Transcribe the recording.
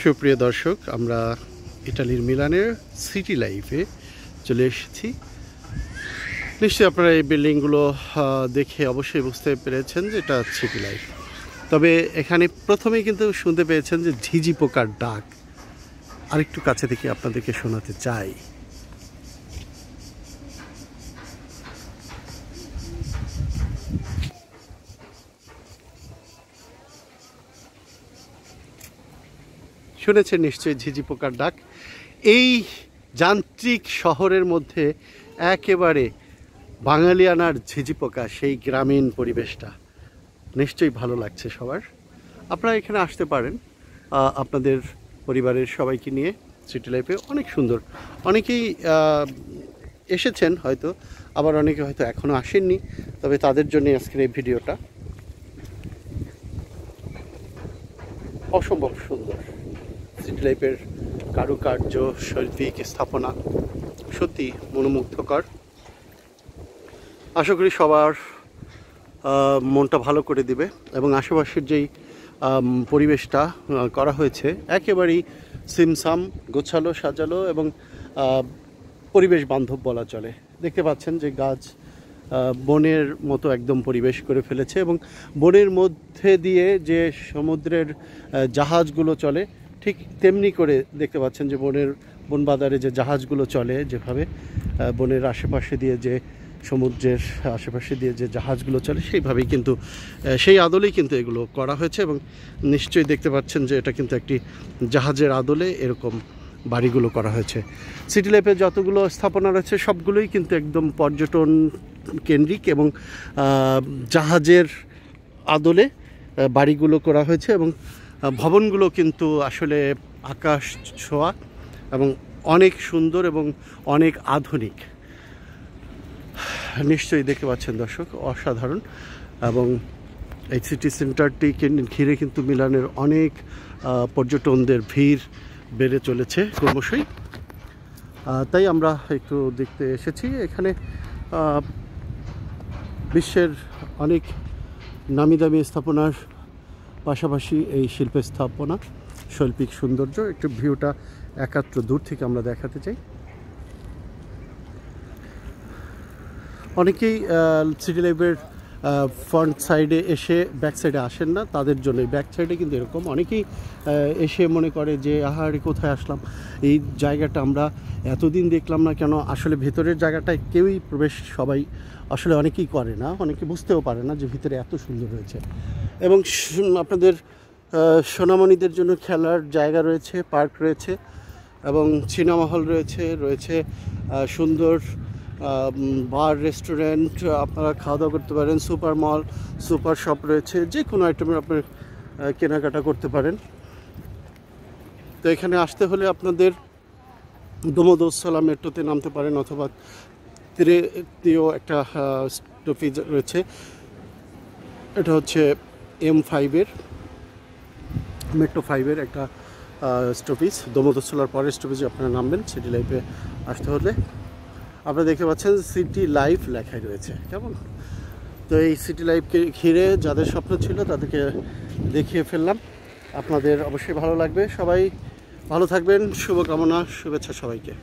সুপ্রিয় দর্শক, আমরা ইটালির মিলানের সিটি লাইফে চলে এসেছি। নিশ্চয়ই আপনারা এই বিল্ডিংগুলো দেখে অবশ্যই বুঝতে পেরেছেন যে এটা সিটি লাইফ। তবে এখানে প্রথমেই কিন্তু শুনতে পেয়েছেন যে ঝিঝি পোকার ডাক। আরেকটু কাছে থেকে আপনাদেরকে শোনাতে চাই। শুনেছেন নিশ্চয়ই ঝিঝি পোকার ডাক। এই যান্ত্রিক শহরের মধ্যে একেবারে বাঙালিয়ানার ঝিঝি পোকা, সেই গ্রামীণ পরিবেশটা নিশ্চয়ই ভালো লাগছে সবার। আপনারা এখানে আসতে পারেন আপনাদের পরিবারের সবাইকে নিয়ে। সিটি লাইফে অনেক সুন্দর, অনেকেই এসেছেন হয়তো, আবার অনেকে হয়তো এখনও আসেননি, তবে তাদের জন্য আজকের এই ভিডিওটা। অসম্ভব সুন্দর সিটি লাইফের কারুকার্য, শৈল্পিক স্থাপনা সত্যি মনোমুগ্ধকর। আশা করি সবার মনটা ভালো করে দিবে এবং আশেপাশের যেই পরিবেশটা করা হয়েছে একেবারেই সিমসাম, গোছালো, সাজালো এবং পরিবেশ বান্ধব বলা চলে। দেখতে পাচ্ছেন যে গাছ বনের মতো একদম পরিবেশ করে ফেলেছে এবং বনের মধ্যে দিয়ে যে সমুদ্রের জাহাজগুলো চলে ঠিক তেমনি করে দেখতে পাচ্ছেন যে বনবাজারে যে জাহাজগুলো চলে, যেভাবে বনের আশেপাশে দিয়ে যে সমুদ্রের আশেপাশে দিয়ে যে জাহাজগুলো চলে সেইভাবেই কিন্তু সেই আদলেই কিন্তু এগুলো করা হয়েছে। এবং নিশ্চয়ই দেখতে পাচ্ছেন যে এটা কিন্তু একটি জাহাজের আদলে এরকম বাড়িগুলো করা হয়েছে। সিটি লাইফে যতগুলো স্থাপনা রয়েছে সবগুলোই কিন্তু একদম পর্যটন কেন্দ্রিক এবং জাহাজের আদলে বাড়িগুলো করা হয়েছে এবং ভবনগুলো কিন্তু আসলে আকাশ ছোঁয়া এবং অনেক সুন্দর এবং অনেক আধুনিক। নিশ্চয়ই দেখতে পাচ্ছেন দর্শক, অসাধারণ। এবং এই সিটি সেন্টারটিকে ঘিরে কিন্তু মিলানের অনেক পর্যটনদের ভিড় বেড়ে চলেছে ক্রমশই। তাই আমরা একটু দেখতে এসেছি। এখানে বিশ্বের অনেক নামি দামি স্থাপনার পাশাপাশি এই শিল্পের স্থাপনা, শৈল্পিক সৌন্দর্য, একটু ভিউটা একাত্র দূর থেকে আমরা দেখাতে চাই। অনেকেই সিটি লাইফের ফ্রন্ট সাইডে এসে ব্যাক সাইডে আসেন না, তাদের জন্য ব্যাক সাইডে কিন্তু এরকম অনেকেই এসে মনে করে যে আহারে কোথায় আসলাম, এই জায়গাটা আমরা এতদিন দেখলাম না কেন। আসলে ভেতরের জায়গাটায় কেউই প্রবেশ সবাই আসলে অনেকেই করে না, অনেকে বুঝতেও পারে না যে ভিতরে এত সুন্দর হয়েছে। এবং আপনাদের সোনামণিদের জন্য খেলার জায়গা রয়েছে, পার্ক রয়েছে এবং সিনেমা হল রয়েছে সুন্দর বার, রেস্টুরেন্ট, আপনারা খাওয়া দাওয়া করতে পারেন। সুপার মল, সুপার শপ রয়েছে, যে কোনো আইটেমের আপনার কেনাকাটা করতে পারেন। তো এখানে আসতে হলে আপনাদের দোমোদোসলা মেট্রোতে নামতে পারেন, অথবা তৃতীয় একটা স্টপেজ রয়েছে, এটা হচ্ছে M5-এর মেট্রো 5-এর একটা স্টপেজ। দোমোদোসলার পরের স্টপেজে আপনারা নামবেন সিটি লাইফে আসতে হলে। আপনারা দেখতে পাচ্ছেন সিটি লাইফ লেখাই রয়েছে, কেমন। তো এই সিটি লাইফকে ঘিরে যাদের স্বপ্ন ছিল তাদেরকে দেখিয়ে ফেললাম। আপনাদের অবশ্যই ভালো লাগবে। সবাই ভালো থাকবেন, শুভকামনা, শুভেচ্ছা সবাইকে।